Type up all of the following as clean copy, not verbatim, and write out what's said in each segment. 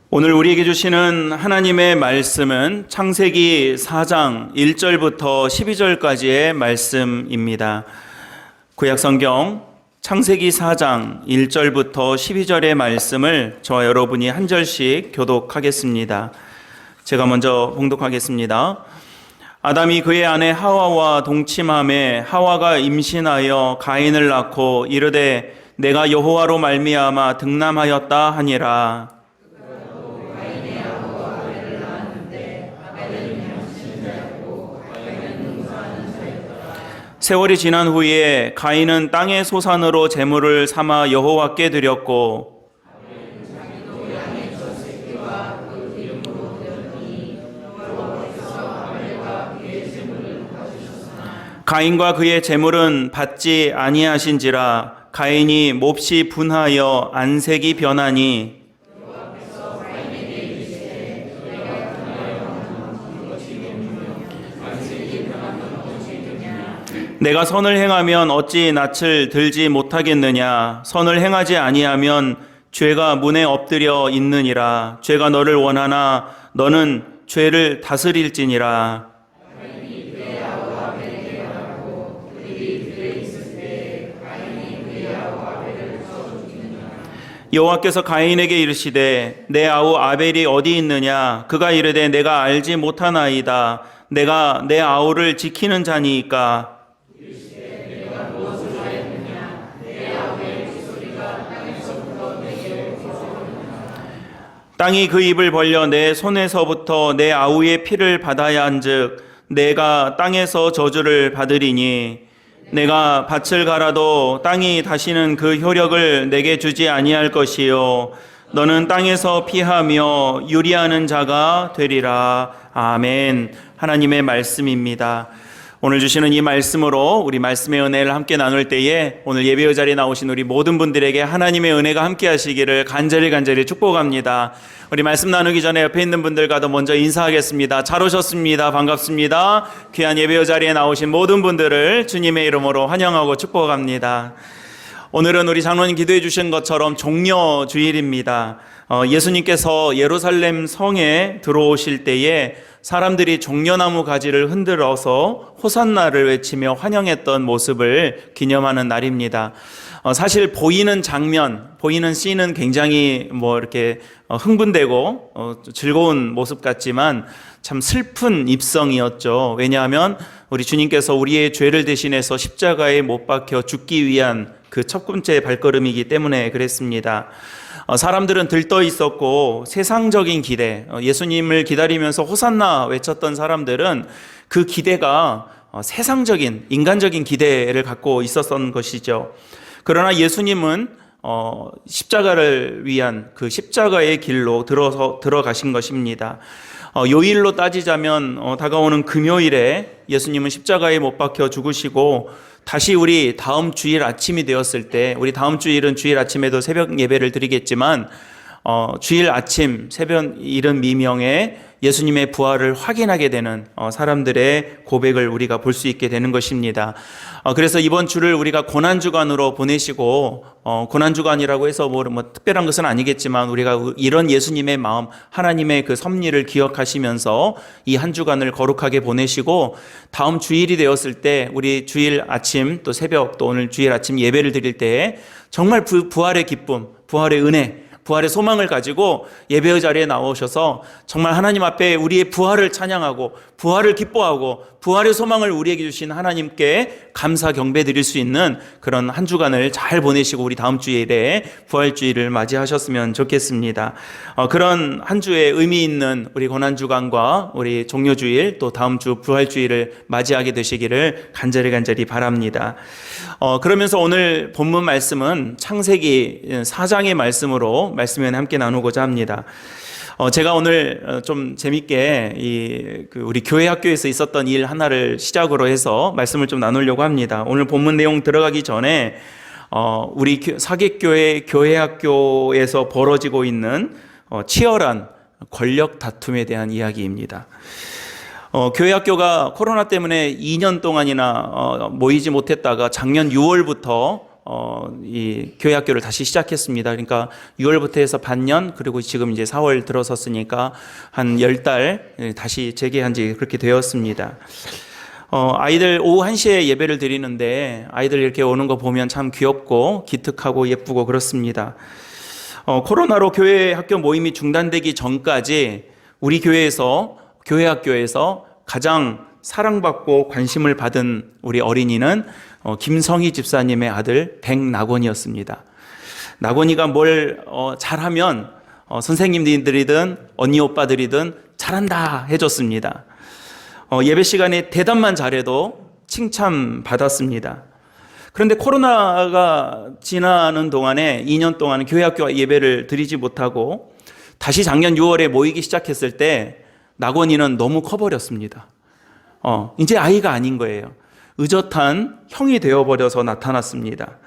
오늘 우리에게 주시는 하나님의 말씀은 창세기 4장 1절부터 12절까지의 말씀입니다. 구약성경 창세기 4장 1절부터 12절의 말씀을 저와 여러분이 한 절씩 교독하겠습니다. 제가 먼저 봉독하겠습니다. 아담이 그의 아내 하와와 동침하매 하와가 임신하여 가인을 낳고 이르되 내가 여호와로 말미암아 등남하였다 하니라. 세월이 지난 후에 가인은 땅의 소산으로 제물을 삼아 여호와께 드렸고 가인과 그의 제물은 받지 아니하신지라. 가인이 몹시 분하여 안색이 변하니 내가 선을 행하면 어찌 낯을 들지 못하겠느냐. 선을 행하지 아니하면 죄가 문에 엎드려 있느니라. 죄가 너를 원하나 너는 죄를 다스릴지니라. 여호와께서 가인에게 이르시되 내 아우 아벨이 어디 있느냐. 그가 이르되 내가 알지 못하나이다. 내가 내 아우를 지키는 자니이까. 땅이 그 입을 벌려 내 손에서부터 내 아우의 피를 받아야 한즉 내가 땅에서 저주를 받으리니 내가 밭을 갈아도 땅이 다시는 그 효력을 내게 주지 아니할 것이요 너는 땅에서 피하며 유리하는 자가 되리라. 아멘. 하나님의 말씀입니다. 오늘 주시는 이 말씀으로 우리 말씀의 은혜를 함께 나눌 때에 오늘 예배의 자리에 나오신 우리 모든 분들에게 하나님의 은혜가 함께 하시기를 간절히 축복합니다. 우리 말씀 나누기 전에 옆에 있는 분들과도 먼저 인사하겠습니다. 잘 오셨습니다. 반갑습니다. 귀한 예배의 자리에 나오신 모든 분들을 주님의 이름으로 환영하고 축복합니다. 오늘은 우리 장로님 기도해 주신 것처럼 종려주일입니다. 예수님께서 예루살렘 성에 들어오실 때에 사람들이 종려나무 가지를 흔들어서 호산나를 외치며 환영했던 모습을 기념하는 날입니다. 사실 보이는 장면, 보이는 씬은 굉장히 이렇게 흥분되고 즐거운 모습 같지만 참 슬픈 입성이었죠. 왜냐하면 우리 주님께서 우리의 죄를 대신해서 십자가에 못 박혀 죽기 위한 그 첫 번째 발걸음이기 때문에 그랬습니다. 사람들은 들떠 있었고 세상적인 기대, 예수님을 기다리면서 호산나 외쳤던 사람들은 그 기대가 세상적인 인간적인 기대를 갖고 있었던 것이죠. 그러나 예수님은 십자가를 위한 그 십자가의 길로 들어가신 것입니다. 요일로 따지자면 다가오는 금요일에 예수님은 십자가에 못 박혀 죽으시고 다시 우리 다음 주일 아침이 되었을 때, 우리 다음 주일은 주일 아침에도 새벽 예배를 드리겠지만 주일 아침 새벽 이른 미명에 예수님의 부활을 확인하게 되는 사람들의 고백을 우리가 볼 수 있게 되는 것입니다. 그래서 이번 주를 우리가 고난주간으로 보내시고 고난주간이라고 해서 뭐 특별한 것은 아니겠지만 우리가 이런 예수님의 마음, 하나님의 그 섭리를 기억하시면서 이 한 주간을 거룩하게 보내시고 다음 주일이 되었을 때 우리 주일 아침 또 새벽 또 오늘 주일 아침 예배를 드릴 때 정말 부활의 기쁨, 부활의 은혜, 부활의 소망을 가지고 예배의 자리에 나오셔서 정말 하나님 앞에 우리의 부활을 찬양하고 부활을 기뻐하고 부활의 소망을 우리에게 주신 하나님께 감사 경배 드릴 수 있는 그런 한 주간을 잘 보내시고 우리 다음 주일에 부활주일을 맞이하셨으면 좋겠습니다. 그런 한 주에 의미 있는 우리 고난주간과 우리 종려주일 또 다음 주 부활주일을 맞이하게 되시기를 간절히 바랍니다. 그러면서 오늘 본문 말씀은 창세기 4장의 말씀으로 말씀을 함께 나누고자 합니다. 제가 오늘 좀 재밌게 우리 교회 학교에서 있었던 일 하나를 시작으로 해서 말씀을 좀 나누려고 합니다. 오늘 본문 내용 들어가기 전에 우리 사객교회 교회 학교에서 벌어지고 있는 치열한 권력 다툼에 대한 이야기입니다. 교회 학교가 코로나 때문에 2년 동안이나 모이지 못했다가 작년 6월부터 이 교회 학교를 다시 시작했습니다. 그러니까 6월부터 해서 반년, 그리고 지금 이제 4월 들어섰으니까 한 10달 다시 재개한 지 그렇게 되었습니다. 아이들 오후 1시에 예배를 드리는데 아이들 이렇게 오는 거 보면 참 귀엽고 기특하고 예쁘고 그렇습니다. 코로나로 교회 학교 모임이 중단되기 전까지 우리 교회에서, 교회 학교에서 가장 사랑받고 관심을 받은 우리 어린이는 김성희 집사님의 아들 백낙원이었습니다. 낙원이가 뭘 잘하면 선생님들이든 언니 오빠들이든 잘한다 해줬습니다. 예배 시간에 대답만 잘해도 칭찬받았습니다. 그런데 코로나가 지나는 동안에 2년 동안 교회 학교 예배를 드리지 못하고 다시 작년 6월에 모이기 시작했을 때 낙원이는 너무 커버렸습니다. 이제 아이가 아닌 거예요. 의젓한 형이 되어버려서 나타났습니다.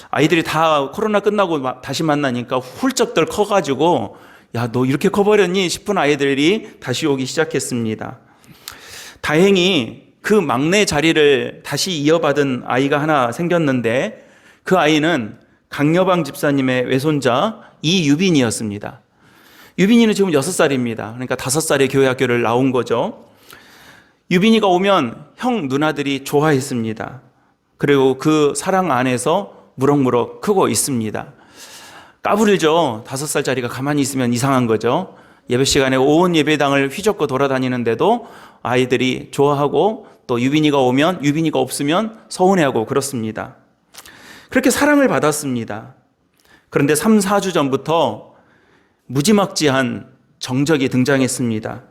아이들이 다 코로나 끝나고 다시 만나니까 훌쩍들 커가지고 야, 너 이렇게 커버렸니? 싶은 아이들이 다시 오기 시작했습니다. 다행히 그 막내 자리를 다시 이어받은 아이가 하나 생겼는데 그 아이는 강여방 집사님의 외손자 이유빈이었습니다. 유빈이는 지금 6살입니다. 그러니까 5살에 교회 학교를 나온 거죠. 유빈이가 오면 형 누나들이 좋아했습니다. 그리고 그 사랑 안에서 무럭무럭 크고 있습니다. 까불죠. 5살짜리가 가만히 있으면 이상한 거죠. 예배 시간에 온 예배당을 휘젓고 돌아다니는데도 아이들이 좋아하고 또 유빈이가 오면 유빈이가 없으면 서운해하고 그렇습니다. 그렇게 사랑을 받았습니다. 그런데 3, 4주 전부터 무지막지한 정적이 등장했습니다.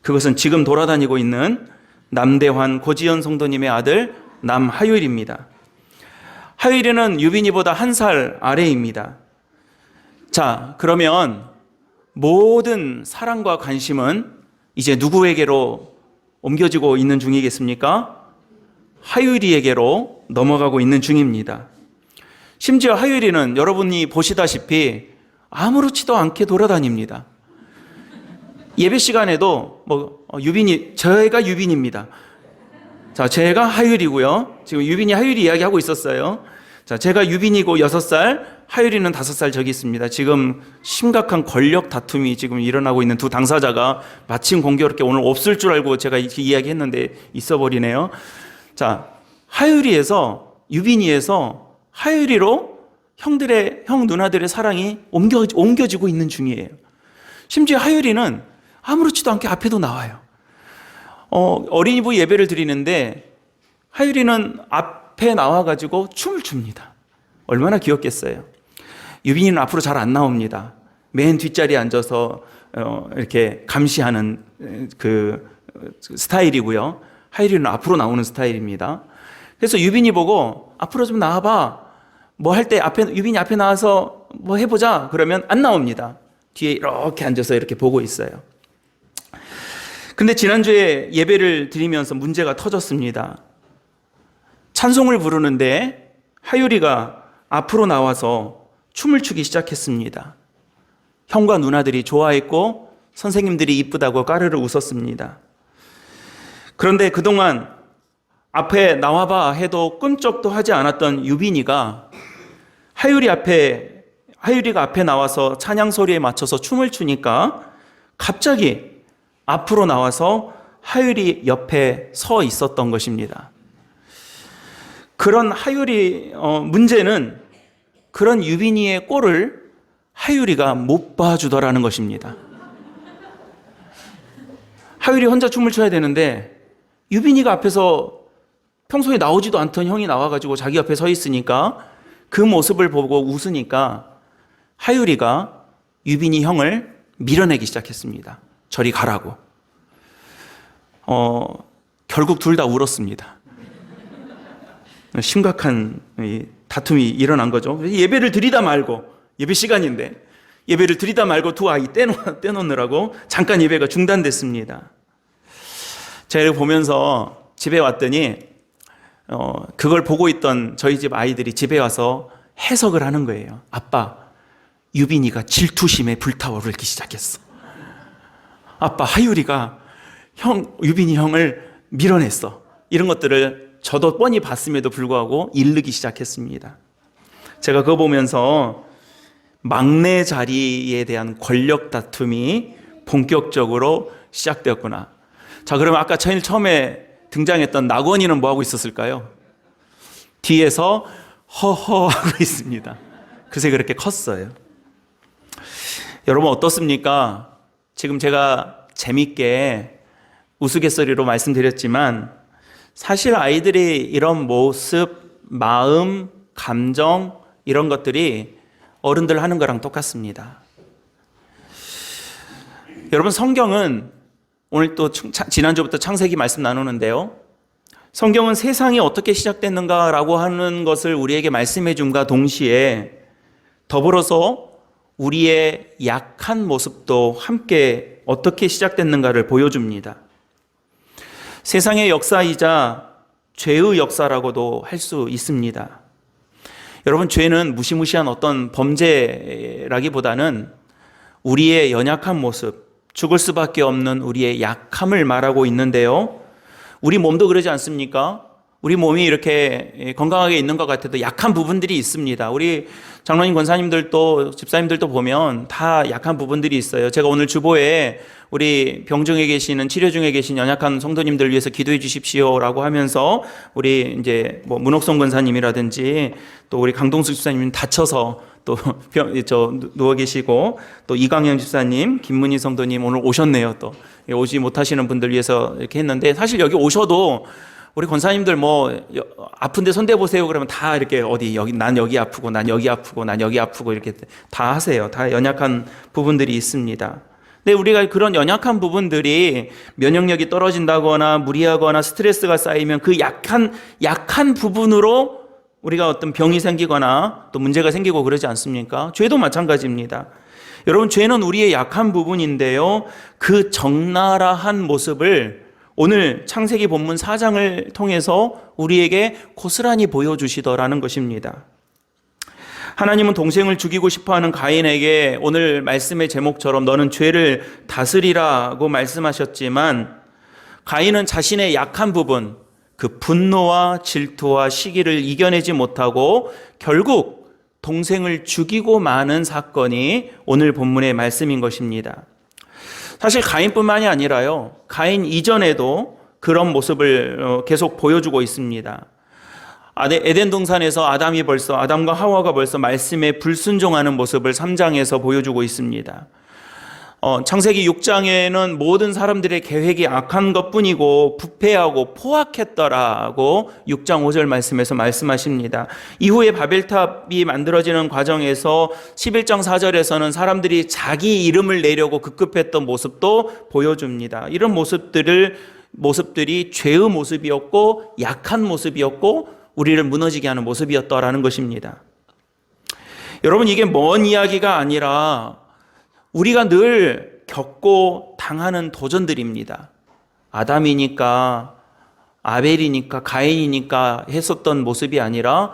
그것은 지금 돌아다니고 있는 남대환 고지연 성도님의 아들 남하율입니다. 하율이는 유빈이보다 1살 아래입니다. 자, 그러면 모든 사랑과 관심은 이제 누구에게로 옮겨지고 있는 중이겠습니까? 하율이에게로 넘어가고 있는 중입니다. 심지어 하율이는 여러분이 보시다시피 아무렇지도 않게 돌아다닙니다. 예배 시간에도 유빈이, 제가 유빈입니다. 자, 제가 하율이고요. 지금 유빈이 하율이 이야기하고 있었어요. 자, 제가 유빈이고 6살, 하율이는 5살 저기 있습니다. 지금 심각한 권력 다툼이 지금 일어나고 있는 두 당사자가 마침 공교롭게 오늘 없을 줄 알고 제가 이렇게 이야기했는데 있어버리네요. 자, 하율이에서, 유빈이에서 하율이로 형 누나들의 사랑이 옮겨지고 있는 중이에요. 심지어 하율이는 아무렇지도 않게 앞에도 나와요. 어린이부 예배를 드리는데 하율이는 앞에 나와가지고 춤을 춥니다. 얼마나 귀엽겠어요. 유빈이는 앞으로 잘 안 나옵니다. 맨 뒷자리에 앉아서 이렇게 감시하는 그 스타일이고요. 하율이는 앞으로 나오는 스타일입니다. 그래서 유빈이 보고 앞으로 좀 나와봐. 뭐 할 때 유빈이 앞에 나와서 뭐 해보자. 그러면 안 나옵니다. 뒤에 이렇게 앉아서 이렇게 보고 있어요. 근데 지난주에 예배를 드리면서 문제가 터졌습니다. 찬송을 부르는데 하율이가 앞으로 나와서 춤을 추기 시작했습니다. 형과 누나들이 좋아했고 선생님들이 이쁘다고 까르르 웃었습니다. 그런데 그동안 앞에 나와봐 해도 끔찍도 하지 않았던 유빈이가 하율이가 앞에 나와서 찬양 소리에 맞춰서 춤을 추니까 갑자기 앞으로 나와서 하율이 옆에 서 있었던 것입니다. 그런 문제는 그런 유빈이의 꼴을 하율이가 못 봐주더라는 것입니다. 하율이 혼자 춤을 춰야 되는데 유빈이가 앞에서 평소에 나오지도 않던 형이 나와가지고 자기 옆에 서 있으니까 그 모습을 보고 웃으니까 하율이가 유빈이 형을 밀어내기 시작했습니다. 저리 가라고. 결국 둘 다 울었습니다. 심각한 다툼이 일어난 거죠. 예배를 드리다 말고, 예배 시간인데 예배를 드리다 말고 두 아이 떼놓느라고 잠깐 예배가 중단됐습니다. 제가 이렇게 보면서 집에 왔더니 그걸 보고 있던 저희 집 아이들이 집에 와서 해석을 하는 거예요. 아빠, 유빈이가 질투심에 불타오르기 시작했어. 아빠, 하율이가 유빈이 형을 밀어냈어. 이런 것들을 저도 뻔히 봤음에도 불구하고 일르기 시작했습니다. 제가 그거 보면서 막내 자리에 대한 권력 다툼이 본격적으로 시작되었구나. 자, 그러면 아까 제일 처음에 등장했던 낙원이는 뭐하고 있었을까요? 뒤에서 허허하고 있습니다. 그새 그렇게 컸어요. 여러분 어떻습니까? 지금 제가 재밌게 우스갯소리로 말씀드렸지만 사실 아이들이 이런 모습, 마음, 감정 이런 것들이 어른들 하는 거랑 똑같습니다. 여러분 성경은 오늘 또 지난주부터 창세기 말씀 나누는데요. 성경은 세상이 어떻게 시작됐는가라고 하는 것을 우리에게 말씀해 줌과 동시에 더불어서 우리의 약한 모습도 함께 어떻게 시작됐는가를 보여줍니다. 세상의 역사이자 죄의 역사라고도 할 수 있습니다. 여러분, 죄는 무시무시한 어떤 범죄라기보다는 우리의 연약한 모습, 죽을 수밖에 없는 우리의 약함을 말하고 있는데요. 우리 몸도 그러지 않습니까? 우리 몸이 이렇게 건강하게 있는 것 같아도 약한 부분들이 있습니다. 우리 장로님, 권사님들도 집사님들도 보면 다 약한 부분들이 있어요. 제가 오늘 주보에 우리 병 중에 계시는, 치료 중에 계신 연약한 성도님들 위해서 기도해 주십시오라고 하면서 우리 이제 뭐 문옥성 권사님이라든지 또 우리 강동수 집사님 다쳐서 또 누워 계시고 또 이광영 집사님, 김문희 성도님 오늘 오셨네요. 또 오지 못하시는 분들 위해서 이렇게 했는데 사실 여기 오셔도 우리 권사님들 뭐 아픈데 손 대보세요 그러면 다 이렇게 어디 여기 난 여기 아프고 난 여기 아프고 난 여기 아프고 이렇게 다 하세요. 다 연약한 부분들이 있습니다. 근데 우리가 그런 연약한 부분들이 면역력이 떨어진다거나 무리하거나 스트레스가 쌓이면 그 약한 부분으로 우리가 어떤 병이 생기거나 또 문제가 생기고 그러지 않습니까? 죄도 마찬가지입니다. 여러분, 죄는 우리의 약한 부분인데요. 그 적나라한 모습을 오늘 창세기 본문 4장을 통해서 우리에게 고스란히 보여주시더라는 것입니다. 하나님은 동생을 죽이고 싶어하는 가인에게 오늘 말씀의 제목처럼 너는 죄를 다스리라고 말씀하셨지만 가인은 자신의 약한 부분, 그 분노와 질투와 시기를 이겨내지 못하고 결국 동생을 죽이고 마는 사건이 오늘 본문의 말씀인 것입니다. 사실 가인뿐만이 아니라요, 가인 이전에도 그런 모습을 계속 보여주고 있습니다. 에덴 동산에서 아담과 하와가 벌써 말씀에 불순종하는 모습을 3장에서 보여주고 있습니다. 창세기 6장에는 모든 사람들의 계획이 악한 것뿐이고 부패하고 포악했더라고 6장 5절 말씀에서 말씀하십니다. 이후에 바벨탑이 만들어지는 과정에서 11장 4절에서는 사람들이 자기 이름을 내려고 급급했던 모습도 보여줍니다. 이런 모습들이 죄의 모습이었고 약한 모습이었고 우리를 무너지게 하는 모습이었다라는 것입니다. 여러분, 이게 먼 이야기가 아니라 우리가 늘 겪고 당하는 도전들입니다. 아담이니까, 아벨이니까, 가인이니까 했었던 모습이 아니라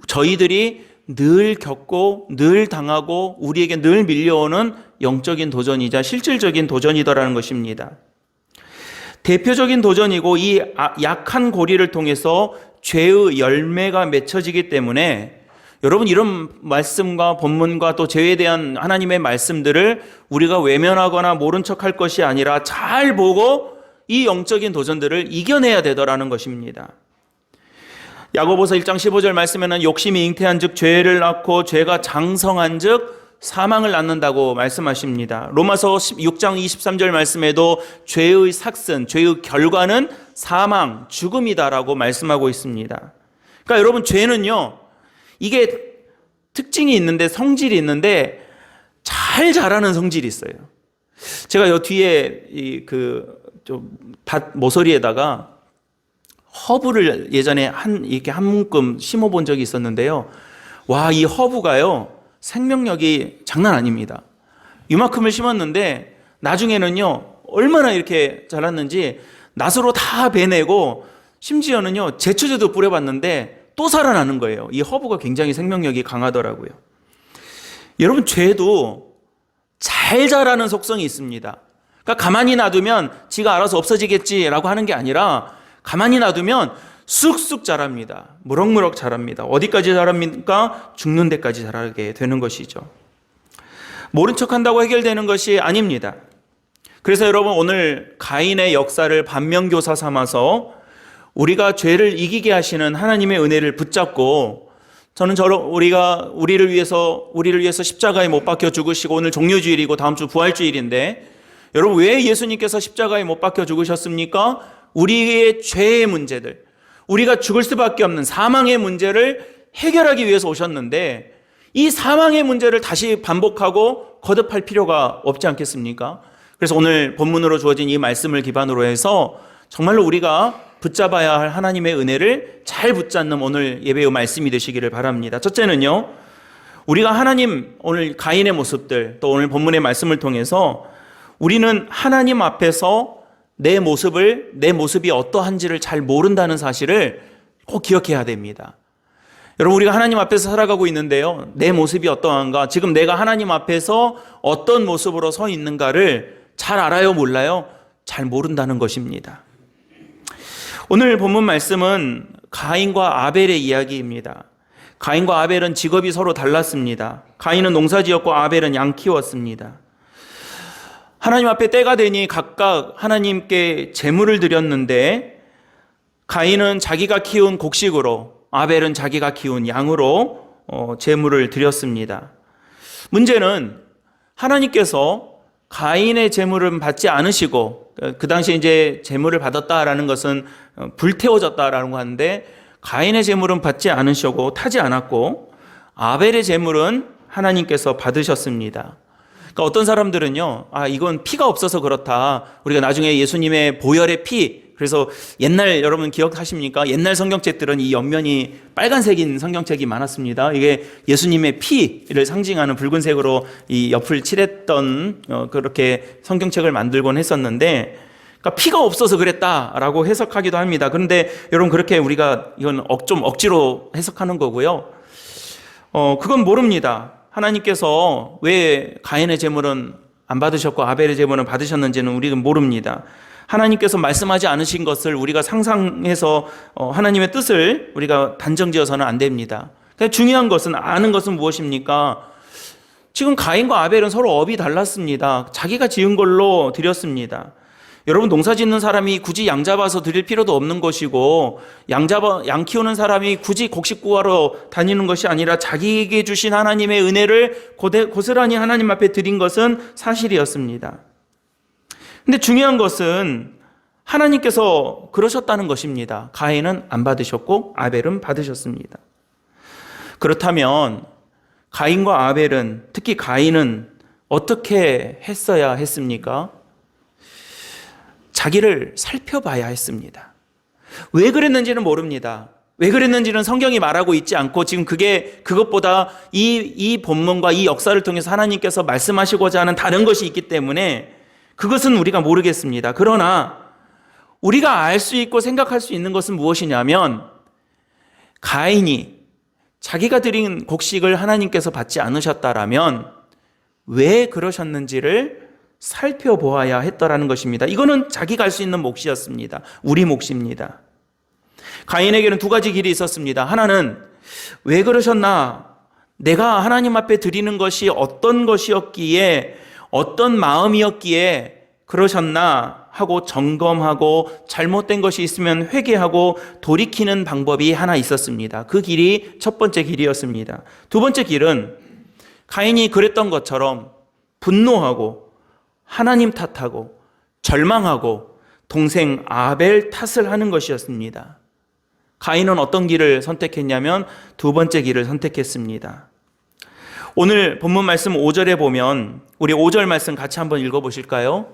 저희들이 늘 겪고 늘 당하고 우리에게 늘 밀려오는 영적인 도전이자 실질적인 도전이더라는 것입니다. 대표적인 도전이고 이 약한 고리를 통해서 죄의 열매가 맺혀지기 때문에 여러분, 이런 말씀과 본문과 또 죄에 대한 하나님의 말씀들을 우리가 외면하거나 모른 척할 것이 아니라 잘 보고 이 영적인 도전들을 이겨내야 되더라는 것입니다. 야고보서 1장 15절 말씀에는 욕심이 잉태한 즉 죄를 낳고 죄가 장성한 즉 사망을 낳는다고 말씀하십니다. 로마서 6장 23절 말씀에도 죄의 삭슨, 죄의 결과는 사망, 죽음이다라고 말씀하고 있습니다. 그러니까 여러분, 죄는요, 이게 특징이 있는데, 성질이 있는데 잘 자라는 성질이 있어요. 제가 요 뒤에 밭 모서리에다가 허브를 예전에 이렇게 한 문금 심어본 적이 있었는데요. 와, 이 허브가요, 생명력이 장난 아닙니다. 이만큼을 심었는데 나중에는요, 얼마나 이렇게 자랐는지 낫으로 다 베내고 심지어는요, 제초제도 뿌려봤는데 또 살아나는 거예요. 이 허브가 굉장히 생명력이 강하더라고요. 여러분, 죄도 잘 자라는 속성이 있습니다. 그러니까 가만히 놔두면 지가 알아서 없어지겠지라고 하는 게 아니라 가만히 놔두면 쑥쑥 자랍니다. 무럭무럭 자랍니다. 어디까지 자랍니까? 죽는 데까지 자라게 되는 것이죠. 모른 척한다고 해결되는 것이 아닙니다. 그래서 여러분, 오늘 가인의 역사를 반면교사 삼아서 우리가 죄를 이기게 하시는 하나님의 은혜를 붙잡고, 저는 우리를 위해서 십자가에 못 박혀 죽으시고, 오늘 종료주일이고 다음 주 부활주일인데, 여러분, 왜 예수님께서 십자가에 못 박혀 죽으셨습니까? 우리의 죄의 문제들, 우리가 죽을 수밖에 없는 사망의 문제를 해결하기 위해서 오셨는데, 이 사망의 문제를 다시 반복하고 거듭할 필요가 없지 않겠습니까? 그래서 오늘 본문으로 주어진 이 말씀을 기반으로 해서 정말로 우리가 붙잡아야 할 하나님의 은혜를 잘 붙잡는 오늘 예배의 말씀이 되시기를 바랍니다. 첫째는요, 우리가 하나님, 오늘 가인의 모습들, 또 오늘 본문의 말씀을 통해서 우리는 하나님 앞에서 내 모습이 어떠한지를 잘 모른다는 사실을 꼭 기억해야 됩니다. 여러분, 우리가 하나님 앞에서 살아가고 있는데요, 내 모습이 어떠한가, 지금 내가 하나님 앞에서 어떤 모습으로 서 있는가를 잘 알아요, 몰라요? 잘 모른다는 것입니다. 오늘 본문 말씀은 가인과 아벨의 이야기입니다. 가인과 아벨은 직업이 서로 달랐습니다. 가인은 농사지었고 아벨은 양 키웠습니다. 하나님 앞에 때가 되니 각각 하나님께 제물을 드렸는데, 가인은 자기가 키운 곡식으로, 아벨은 자기가 키운 양으로 제물을 드렸습니다. 문제는 하나님께서 가인의 제물은 받지 않으시고, 그 당시에 이제 제물을 받았다라는 것은 불태워졌다라는 거 하는데, 가인의 제물은 받지 않으시고 타지 않았고, 아벨의 제물은 하나님께서 받으셨습니다. 그러니까 어떤 사람들은요, 이건 피가 없어서 그렇다, 우리가 나중에 예수님의 보혈의 피, 그래서 옛날, 여러분 기억하십니까? 옛날 성경책들은 이 옆면이 빨간색인 성경책이 많았습니다. 이게 예수님의 피를 상징하는 붉은색으로 이 옆을 칠했던 그렇게 성경책을 만들곤 했었는데, 그러니까 피가 없어서 그랬다라고 해석하기도 합니다. 그런데 여러분, 그렇게 우리가 이건 좀 억지로 해석하는 거고요. 그건 모릅니다. 하나님께서 왜 가인의 제물은 안 받으셨고 아벨의 제물은 받으셨는지는 우리는 모릅니다. 하나님께서 말씀하지 않으신 것을 우리가 상상해서 하나님의 뜻을 우리가 단정지어서는 안 됩니다. 그러니까 중요한 것은, 아는 것은 무엇입니까? 지금 가인과 아벨은 서로 업이 달랐습니다. 자기가 지은 걸로 드렸습니다. 여러분, 농사 짓는 사람이 굳이 양 잡아서 드릴 필요도 없는 것이고, 양 키우는 사람이 굳이 곡식 구하러 다니는 것이 아니라 자기에게 주신 하나님의 은혜를 고스란히 하나님 앞에 드린 것은 사실이었습니다. 근데 중요한 것은 하나님께서 그러셨다는 것입니다. 가인은 안 받으셨고 아벨은 받으셨습니다. 그렇다면 가인과 아벨은, 특히 가인은 어떻게 했어야 했습니까? 자기를 살펴봐야 했습니다. 왜 그랬는지는 모릅니다. 왜 그랬는지는 성경이 말하고 있지 않고, 지금 그것보다 이 본문과 이 역사를 통해서 하나님께서 말씀하시고자 하는 다른 것이 있기 때문에 그것은 우리가 모르겠습니다. 그러나 우리가 알 수 있고 생각할 수 있는 것은 무엇이냐면, 가인이 자기가 드린 곡식을 하나님께서 받지 않으셨다라면 왜 그러셨는지를 살펴보아야 했더라는 것입니다. 이거는 자기가 알 수 있는 몫이었습니다. 우리 몫입니다. 가인에게는 두 가지 길이 있었습니다. 하나는, 왜 그러셨나? 내가 하나님 앞에 드리는 것이 어떤 것이었기에, 어떤 마음이었기에 그러셨나 하고 점검하고, 잘못된 것이 있으면 회개하고 돌이키는 방법이 하나 있었습니다. 그 길이 첫 번째 길이었습니다. 두 번째 길은 가인이 그랬던 것처럼 분노하고 하나님 탓하고 절망하고 동생 아벨 탓을 하는 것이었습니다. 가인은 어떤 길을 선택했냐면 두 번째 길을 선택했습니다. 오늘 본문 말씀 5절에 보면, 우리 5절 말씀 같이 한번 읽어보실까요?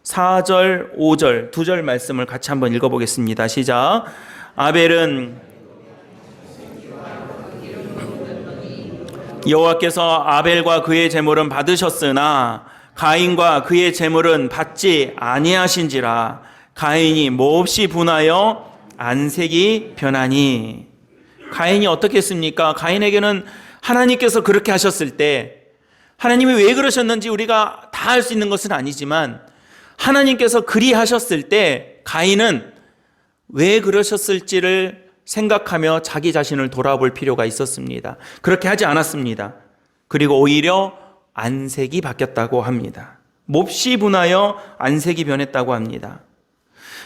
4절, 5절 두 절 말씀을 같이 한번 읽어보겠습니다. 시작. 아벨은 여호와께서 아벨과 그의 제물은 받으셨으나 가인과 그의 제물은 받지 아니하신지라. 가인이 몹시 분하여 안색이 변하니. 가인이 어떻게 했습니까? 가인에게는 하나님께서 그렇게 하셨을 때, 하나님이 왜 그러셨는지 우리가 다 알 수 있는 것은 아니지만, 하나님께서 그리 하셨을 때 가인은 왜 그러셨을지를 생각하며 자기 자신을 돌아볼 필요가 있었습니다. 그렇게 하지 않았습니다. 그리고 오히려 안색이 바뀌었다고 합니다. 몹시 분하여 안색이 변했다고 합니다.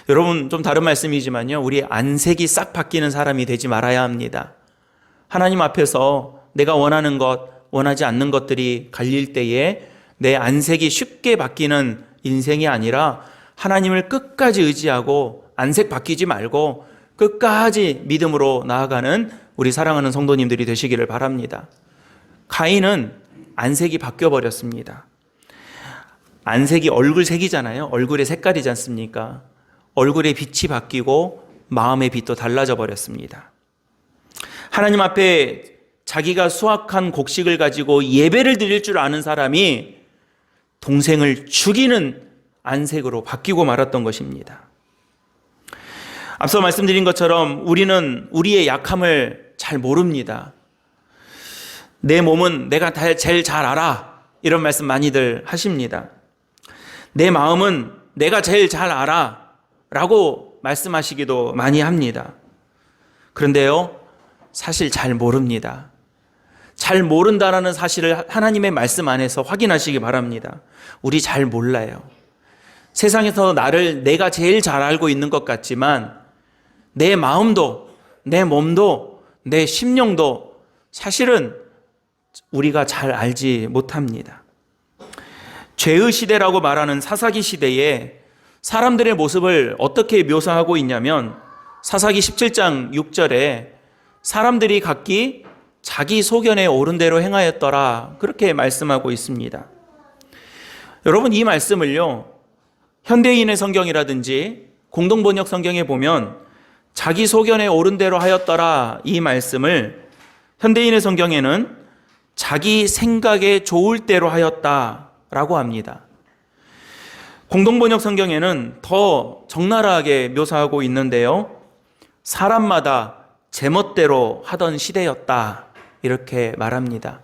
여러분, 좀 다른 말씀이지만요, 우리 안색이 싹 바뀌는 사람이 되지 말아야 합니다. 하나님 앞에서 내가 원하는 것, 원하지 않는 것들이 갈릴 때에 내 안색이 쉽게 바뀌는 인생이 아니라 하나님을 끝까지 의지하고 안색 바뀌지 말고 끝까지 믿음으로 나아가는 우리 사랑하는 성도님들이 되시기를 바랍니다. 가인은 안색이 바뀌어버렸습니다. 안색이 얼굴색이잖아요. 얼굴의 색깔이지 않습니까? 얼굴의 빛이 바뀌고 마음의 빛도 달라져 버렸습니다. 하나님 앞에 자기가 수확한 곡식을 가지고 예배를 드릴 줄 아는 사람이 동생을 죽이는 안색으로 바뀌고 말았던 것입니다. 앞서 말씀드린 것처럼 우리는 우리의 약함을 잘 모릅니다. 내 몸은 내가 제일 잘 알아. 이런 말씀 많이들 하십니다. 내 마음은 내가 제일 잘 알아. 라고 말씀하시기도 많이 합니다. 그런데요, 사실 잘 모릅니다. 잘 모른다라는 사실을 하나님의 말씀 안에서 확인하시기 바랍니다. 우리 잘 몰라요. 세상에서 나를 내가 제일 잘 알고 있는 것 같지만 내 마음도, 내 몸도, 내 심령도 사실은 우리가 잘 알지 못합니다. 죄의 시대라고 말하는 사사기 시대에 사람들의 모습을 어떻게 묘사하고 있냐면 사사기 17장 6절에 사람들이 각기 자기 소견에 옳은 대로 행하였더라, 그렇게 말씀하고 있습니다. 여러분, 이 말씀을요, 현대인의 성경이라든지 공동번역 성경에 보면 자기 소견에 옳은 대로 하였더라, 이 말씀을 현대인의 성경에는 자기 생각에 좋을 대로 하였다라고 합니다. 공동번역 성경에는 더 적나라하게 묘사하고 있는데요, 사람마다 제멋대로 하던 시대였다, 이렇게 말합니다.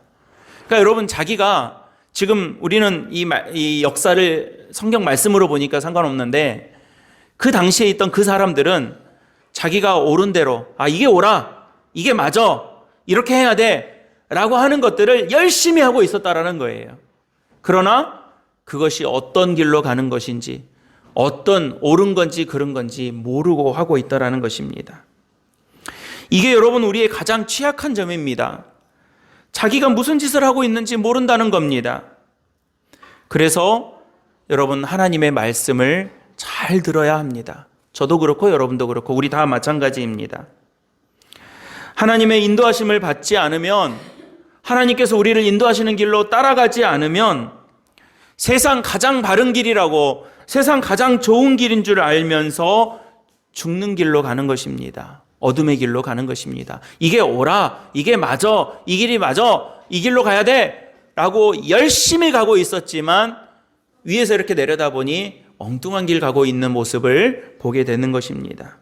그러니까 여러분, 자기가 지금 우리는 이 역사를 성경 말씀으로 보니까 상관없는데 그 당시에 있던 그 사람들은 자기가 옳은 대로, 이게 옳아, 이게 맞아, 이렇게 해야 돼 라고 하는 것들을 열심히 하고 있었다라는 거예요. 그러나 그것이 어떤 길로 가는 것인지, 어떤 옳은 건지 그른 건지 모르고 하고 있다라는 것입니다. 이게 여러분 우리의 가장 취약한 점입니다. 자기가 무슨 짓을 하고 있는지 모른다는 겁니다. 그래서 여러분, 하나님의 말씀을 잘 들어야 합니다. 저도 그렇고 여러분도 그렇고 우리 다 마찬가지입니다. 하나님의 인도하심을 받지 않으면, 하나님께서 우리를 인도하시는 길로 따라가지 않으면 세상 가장 바른 길이라고, 세상 가장 좋은 길인 줄 알면서 죽는 길로 가는 것입니다. 어둠의 길로 가는 것입니다. 이게 옳아, 이게 맞아, 이 길이 맞아, 이 길로 가야 돼 라고 열심히 가고 있었지만 위에서 이렇게 내려다보니 엉뚱한 길 가고 있는 모습을 보게 되는 것입니다.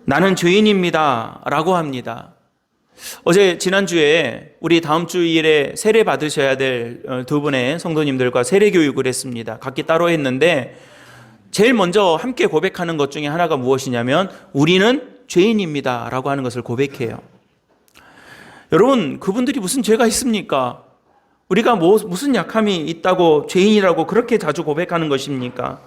나는 죄인입니다 라고 합니다. 지난주에 우리 다음 주일에 세례 받으셔야 될 두 분의 성도님들과 세례 교육을 했습니다. 각기 따로 했는데 제일 먼저 함께 고백하는 것 중에 하나가 무엇이냐면 우리는 죄인입니다 라고 하는 것을 고백해요. 여러분, 그분들이 무슨 죄가 있습니까? 우리가 무슨 약함이 있다고 죄인이라고 그렇게 자주 고백하는 것입니까?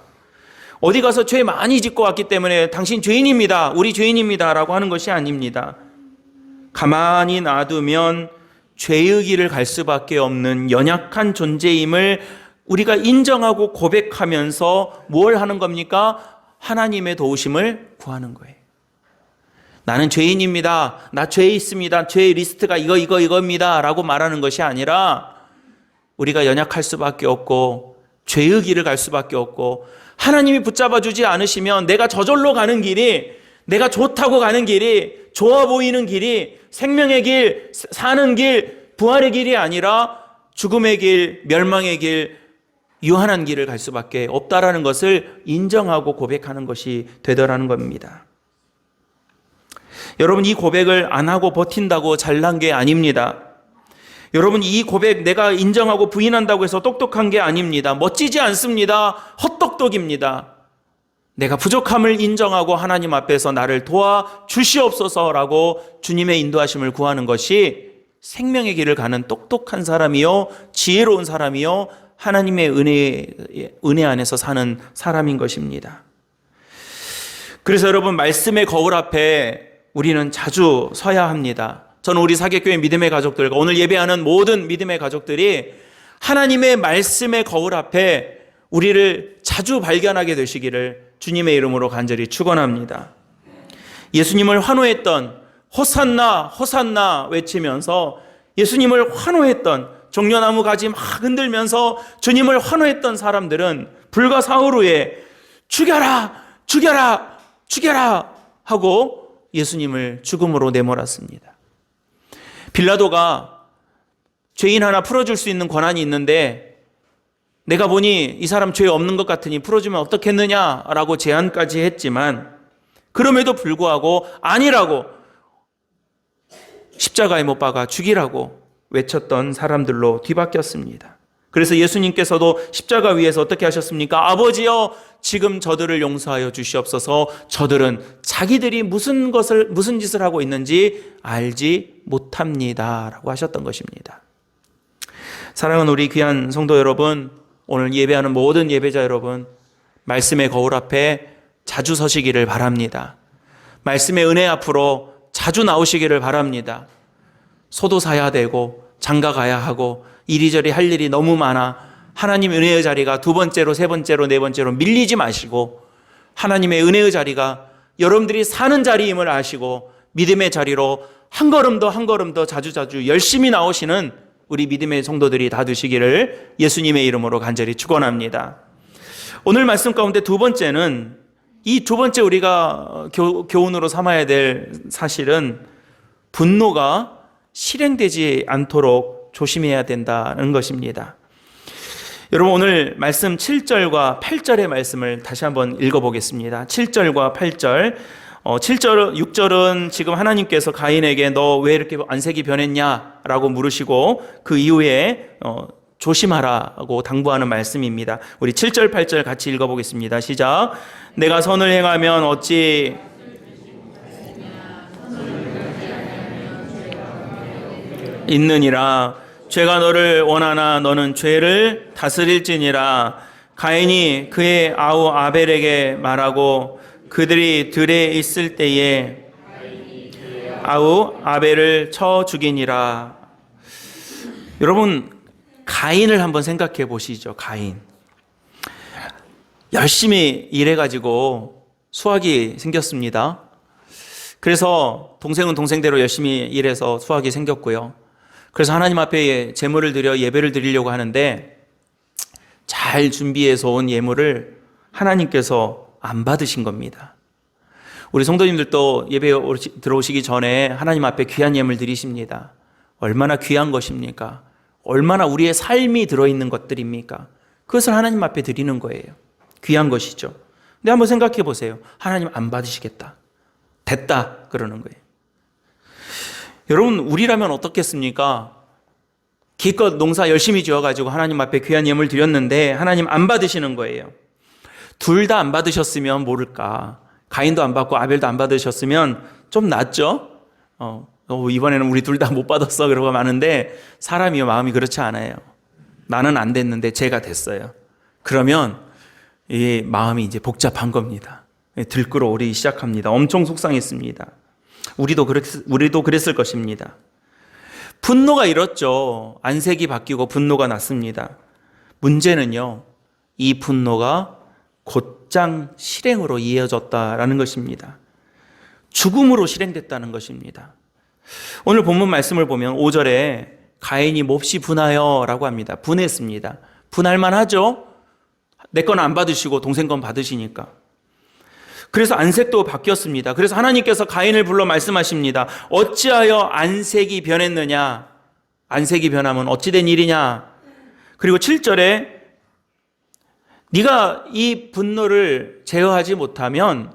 어디 가서 죄 많이 짓고 왔기 때문에 당신 죄인입니다, 우리 죄인입니다 라고 하는 것이 아닙니다. 가만히 놔두면 죄의 길을 갈 수밖에 없는 연약한 존재임을 우리가 인정하고 고백하면서 뭘 하는 겁니까? 하나님의 도우심을 구하는 거예요. 나는 죄인입니다, 나 죄 있습니다, 죄의 리스트가 이겁니다 라고 말하는 것이 아니라 우리가 연약할 수밖에 없고 죄의 길을 갈 수밖에 없고, 하나님이 붙잡아주지 않으시면 내가 저절로 가는 길이, 내가 좋다고 가는 길이, 좋아 보이는 길이 생명의 길, 사는 길, 부활의 길이 아니라 죽음의 길, 멸망의 길, 유한한 길을 갈 수밖에 없다라는 것을 인정하고 고백하는 것이 되더라는 겁니다. 여러분, 이 고백을 안 하고 버틴다고 잘난 게 아닙니다. 여러분, 이 고백 내가 인정하고 부인한다고 해서 똑똑한 게 아닙니다. 멋지지 않습니다. 헛똑똑입니다. 내가 부족함을 인정하고 하나님 앞에서 나를 도와 주시옵소서라고 주님의 인도하심을 구하는 것이 생명의 길을 가는 똑똑한 사람이요, 지혜로운 사람이요, 하나님의 은혜 안에서 사는 사람인 것입니다. 그래서 여러분, 말씀의 거울 앞에 우리는 자주 서야 합니다. 저는 우리 사계교회 믿음의 가족들과 오늘 예배하는 모든 믿음의 가족들이 하나님의 말씀의 거울 앞에 우리를 자주 발견하게 되시기를 주님의 이름으로 간절히 축원합니다. 예수님을 환호했던 호산나 호산나 외치면서 예수님을 환호했던 종려나무 가지 막 흔들면서 주님을 환호했던 사람들은 불과 사흘 후에 죽여라 죽여라 죽여라 하고 예수님을 죽음으로 내몰았습니다. 빌라도가 죄인 하나 풀어줄 수 있는 권한이 있는데 내가 보니 이 사람 죄 없는 것 같으니 풀어주면 어떻겠느냐라고 제안까지 했지만 그럼에도 불구하고 아니라고 십자가에 못 박아 죽이라고 외쳤던 사람들로 뒤바뀌었습니다. 그래서 예수님께서도 십자가 위에서 어떻게 하셨습니까? 아버지여 지금 저들을 용서하여 주시옵소서. 저들은 자기들이 무슨 짓을 하고 있는지 알지 못합니다 라고 하셨던 것입니다. 사랑하는 우리 귀한 성도 여러분, 오늘 예배하는 모든 예배자 여러분, 말씀의 거울 앞에 자주 서시기를 바랍니다. 말씀의 은혜 앞으로 자주 나오시기를 바랍니다. 소도 사야 되고 장가 가야 하고 이리저리 할 일이 너무 많아 하나님 은혜의 자리가 두 번째로 세 번째로 네 번째로 밀리지 마시고 하나님의 은혜의 자리가 여러분들이 사는 자리임을 아시고 믿음의 자리로 한 걸음 더 자주자주 열심히 나오시는 우리 믿음의 성도들이 다 되시기를 예수님의 이름으로 간절히 축원합니다. 오늘 말씀 가운데 두 번째는 이 두 번째 우리가 교훈으로 삼아야 될 사실은 분노가 실행되지 않도록 조심해야 된다는 것입니다. 여러분, 오늘 말씀 7절과 8절의 말씀을 다시 한번 읽어보겠습니다. 7절과 8절. 7절, 6절은 지금 하나님께서 가인에게 너 왜 이렇게 안색이 변했냐 라고 물으시고 그 이후에 조심하라고 당부하는 말씀입니다. 우리 7절, 8절 같이 읽어보겠습니다. 시작. 내가 선을 행하면 어찌 있느니라. 죄가 너를 원하나 너는 죄를 다스릴지니라. 가인이 그의 아우 아벨에게 말하고 그들이 들에 있을 때에 아우 아벨을 쳐 죽이니라. 여러분, 가인을 한번 생각해 보시죠. 가인 열심히 일해가지고 수확이 생겼습니다. 그래서 동생은 동생대로 열심히 일해서 수확이 생겼고요. 그래서 하나님 앞에 제물을 드려 예배를 드리려고 하는데 잘 준비해서 온 예물을 하나님께서 안 받으신 겁니다. 우리 성도님들도 예배 들어오시기 전에 하나님 앞에 귀한 예물 드리십니다. 얼마나 귀한 것입니까? 얼마나 우리의 삶이 들어있는 것들입니까? 그것을 하나님 앞에 드리는 거예요. 귀한 것이죠. 근데 한번 생각해 보세요. 하나님 안 받으시겠다. 됐다. 그러는 거예요. 여러분, 우리라면 어떻겠습니까? 기껏 농사 열심히 지어가지고 하나님 앞에 귀한 예물 드렸는데 하나님 안 받으시는 거예요. 둘 다 안 받으셨으면 모를까. 가인도 안 받고 아벨도 안 받으셨으면 좀 낫죠? 이번에는 우리 둘 다 못 받았어. 그러고 마는데 사람이요, 마음이 그렇지 않아요. 나는 안 됐는데 쟤가 됐어요. 그러면 이 마음이 이제 복잡한 겁니다. 들끓어 오르기 시작합니다. 엄청 속상했습니다. 우리도 그랬을 것입니다. 분노가 일었죠. 안색이 바뀌고 분노가 났습니다. 문제는요, 이 분노가 곧장 실행으로 이어졌다라는 것입니다. 죽음으로 실행됐다는 것입니다. 오늘 본문 말씀을 보면 5절에 가인이 몹시 분하여 라고 합니다. 분했습니다. 분할만 하죠? 내 건 안 받으시고 동생 건 받으시니까. 그래서 안색도 바뀌었습니다. 그래서 하나님께서 가인을 불러 말씀하십니다. 어찌하여 안색이 변했느냐? 안색이 변하면 어찌된 일이냐? 그리고 7절에 네가 이 분노를 제어하지 못하면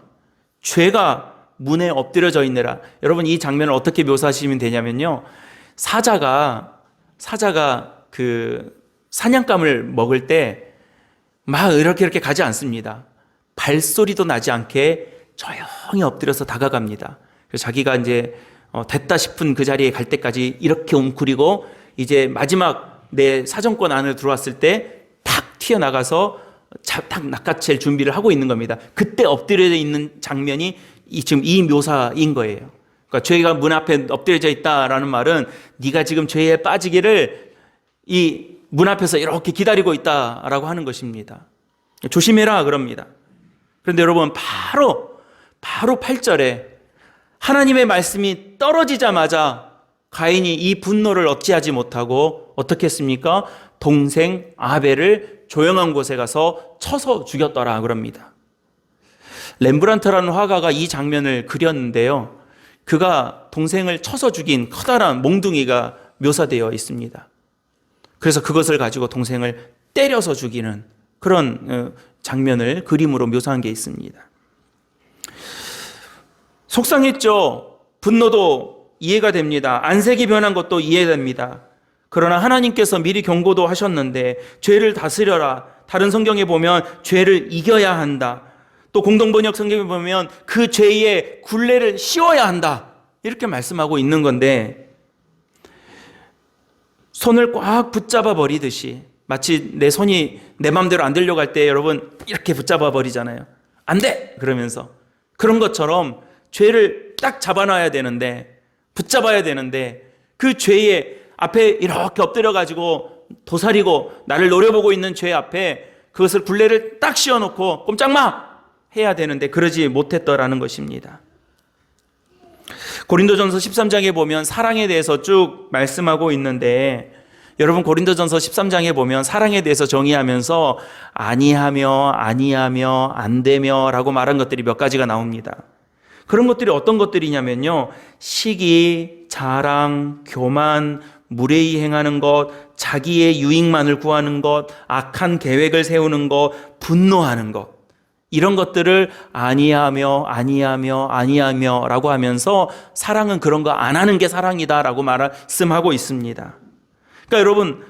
죄가 문에 엎드려져 있느라. 여러분, 이 장면을 어떻게 묘사하시면 되냐면요, 사자가 그 사냥감을 먹을 때 막 이렇게 가지 않습니다. 발소리도 나지 않게 조용히 엎드려서 다가갑니다. 그래서 자기가 이제 됐다 싶은 그 자리에 갈 때까지 이렇게 웅크리고 이제 마지막 내 사정권 안으로 들어왔을 때 탁 튀어나가서 탁 낚아챌 준비를 하고 있는 겁니다. 그때 엎드려 있는 장면이 지금 이 묘사인 거예요. 그러니까 죄가 문 앞에 엎드려져 있다라는 말은 네가 지금 죄에 빠지기를 이 문 앞에서 이렇게 기다리고 있다라고 하는 것입니다. 조심해라 그럽니다. 그런데 여러분 바로 8절에 하나님의 말씀이 떨어지자마자 가인이 이 분노를 억제하지 못하고 어떻게 했습니까? 동생 아벨을 조용한 곳에 가서 쳐서 죽였더라 그럽니다. 렘브란트라는 화가가 이 장면을 그렸는데요. 그가 동생을 쳐서 죽인 커다란 몽둥이가 묘사되어 있습니다. 그래서 그것을 가지고 동생을 때려서 죽이는 그런 장면을 그림으로 묘사한 게 있습니다. 속상했죠. 분노도 이해가 됩니다. 안색이 변한 것도 이해됩니다. 그러나 하나님께서 미리 경고도 하셨는데 죄를 다스려라. 다른 성경에 보면 죄를 이겨야 한다. 또 공동번역 성경에 보면 그 죄의 굴레를 씌워야 한다. 이렇게 말씀하고 있는 건데 손을 꽉 붙잡아 버리듯이 마치 내 손이 내 마음대로 안 되려고 할 때 여러분 이렇게 붙잡아 버리잖아요. 안 돼! 그러면서 그런 것처럼 죄를 딱 잡아놔야 되는데 붙잡아야 되는데 그 죄의 앞에 이렇게 엎드려 가지고 도사리고 나를 노려보고 있는 죄 앞에 그것을 굴레를 딱 씌워놓고 꼼짝마! 해야 되는데 그러지 못했더라는 것입니다. 고린도전서 13장에 보면 사랑에 대해서 쭉 말씀하고 있는데 여러분 고린도전서 13장에 보면 사랑에 대해서 정의하면서 아니하며 안되며 라고 말한 것들이 몇 가지가 나옵니다. 그런 것들이 어떤 것들이냐면요. 시기, 자랑, 교만, 무례히 행하는 것, 자기의 유익만을 구하는 것, 악한 계획을 세우는 것, 분노하는 것. 이런 것들을 아니하며 라고 하면서 사랑은 그런 거 안 하는 게 사랑이다 라고 말씀하고 있습니다. 그러니까 여러분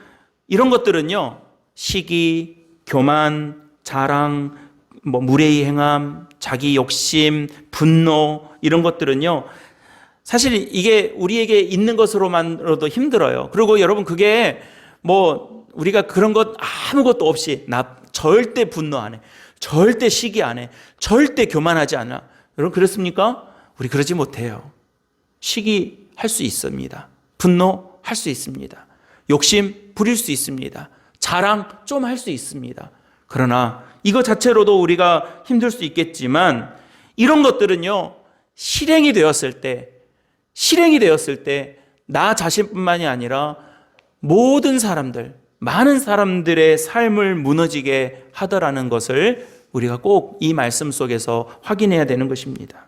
이런 것들은요. 시기, 교만, 자랑, 무례히 행함, 자기 욕심, 분노 이런 것들은요. 사실 이게 우리에게 있는 것으로만으로도 힘들어요. 그리고 여러분 그게 우리가 그런 것 아무것도 없이 나 절대 분노 안 해. 절대 시기 안 해. 절대 교만하지 않아. 여러분 그렇습니까? 우리 그러지 못해요. 시기할 수 있습니다. 분노할 수 있습니다. 욕심 부릴 수 있습니다. 자랑 좀 할 수 있습니다. 그러나 이거 자체로도 우리가 힘들 수 있겠지만 이런 것들은요. 실행이 되었을 때 나 자신뿐만이 아니라 모든 사람들, 많은 사람들의 삶을 무너지게 하더라는 것을 우리가 꼭 이 말씀 속에서 확인해야 되는 것입니다.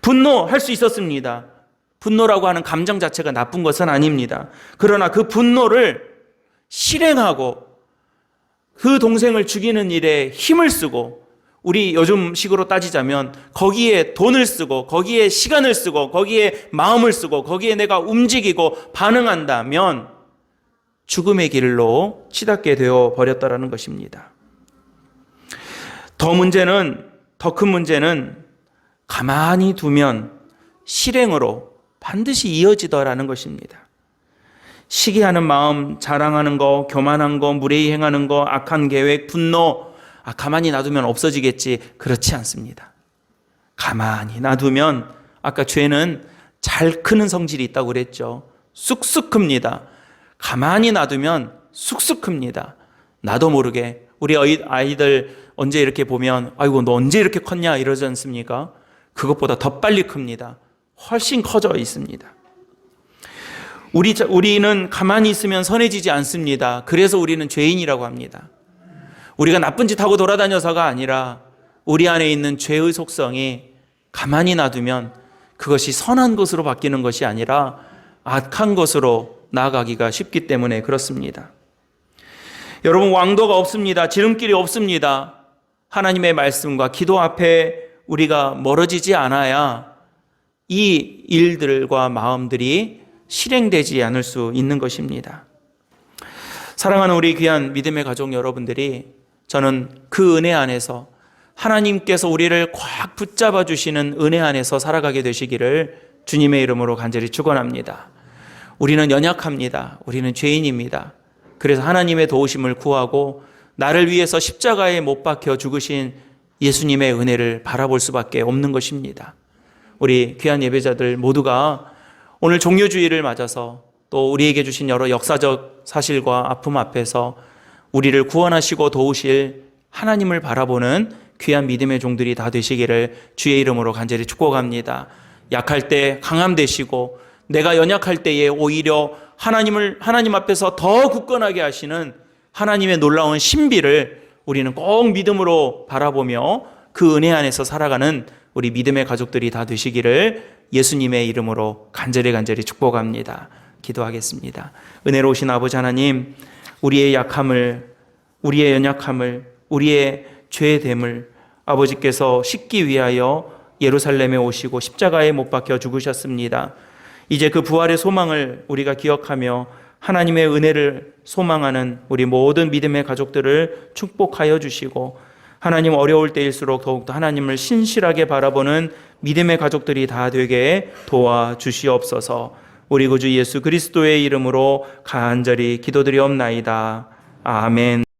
분노할 수 있었습니다. 분노라고 하는 감정 자체가 나쁜 것은 아닙니다. 그러나 그 분노를 실행하고 그 동생을 죽이는 일에 힘을 쓰고 우리 요즘 식으로 따지자면 거기에 돈을 쓰고 거기에 시간을 쓰고 거기에 마음을 쓰고 거기에 내가 움직이고 반응한다면 죽음의 길로 치닫게 되어 버렸다라는 것입니다. 더 큰 문제는 가만히 두면 실행으로 반드시 이어지더라는 것입니다. 시기하는 마음, 자랑하는 거, 교만한 거, 무례히 행하는 거, 악한 계획, 분노, 가만히 놔두면 없어지겠지. 그렇지 않습니다. 가만히 놔두면 아까 죄는 잘 크는 성질이 있다고 그랬죠. 쑥쑥 큽니다. 가만히 놔두면 쑥쑥 큽니다. 나도 모르게 우리 아이들 언제 이렇게 보면 아이고 너 언제 이렇게 컸냐 이러지 않습니까? 그것보다 더 빨리 큽니다. 훨씬 커져 있습니다. 우리는 가만히 있으면 선해지지 않습니다. 그래서 우리는 죄인이라고 합니다. 우리가 나쁜 짓 하고 돌아다녀서가 아니라 우리 안에 있는 죄의 속성이 가만히 놔두면 그것이 선한 것으로 바뀌는 것이 아니라 악한 것으로 나아가기가 쉽기 때문에 그렇습니다. 여러분 왕도가 없습니다. 지름길이 없습니다. 하나님의 말씀과 기도 앞에 우리가 멀어지지 않아야 이 일들과 마음들이 실행되지 않을 수 있는 것입니다. 사랑하는 우리 귀한 믿음의 가족 여러분들이 저는 그 은혜 안에서 하나님께서 우리를 꽉 붙잡아 주시는 은혜 안에서 살아가게 되시기를 주님의 이름으로 간절히 축원합니다. 우리는 연약합니다. 우리는 죄인입니다. 그래서 하나님의 도우심을 구하고 나를 위해서 십자가에 못 박혀 죽으신 예수님의 은혜를 바라볼 수밖에 없는 것입니다. 우리 귀한 예배자들 모두가 오늘 종료주의를 맞아서 또 우리에게 주신 여러 역사적 사실과 아픔 앞에서 우리를 구원하시고 도우실 하나님을 바라보는 귀한 믿음의 종들이 다 되시기를 주의 이름으로 간절히 축복합니다. 약할 때 강함 되시고 내가 연약할 때에 오히려 하나님 앞에서 더 굳건하게 하시는 하나님의 놀라운 신비를 우리는 꼭 믿음으로 바라보며 그 은혜 안에서 살아가는 우리 믿음의 가족들이 다 되시기를 예수님의 이름으로 간절히 축복합니다. 기도하겠습니다. 은혜로우신 아버지 하나님, 우리의 약함을, 우리의 연약함을, 우리의 죄됨을 아버지께서 씻기 위하여 예루살렘에 오시고 십자가에 못 박혀 죽으셨습니다. 이제 그 부활의 소망을 우리가 기억하며 하나님의 은혜를 소망하는 우리 모든 믿음의 가족들을 축복하여 주시고 하나님 어려울 때일수록 더욱더 하나님을 신실하게 바라보는 믿음의 가족들이 다 되게 도와주시옵소서. 우리 구주 예수 그리스도의 이름으로 간절히 기도드리옵나이다. 아멘.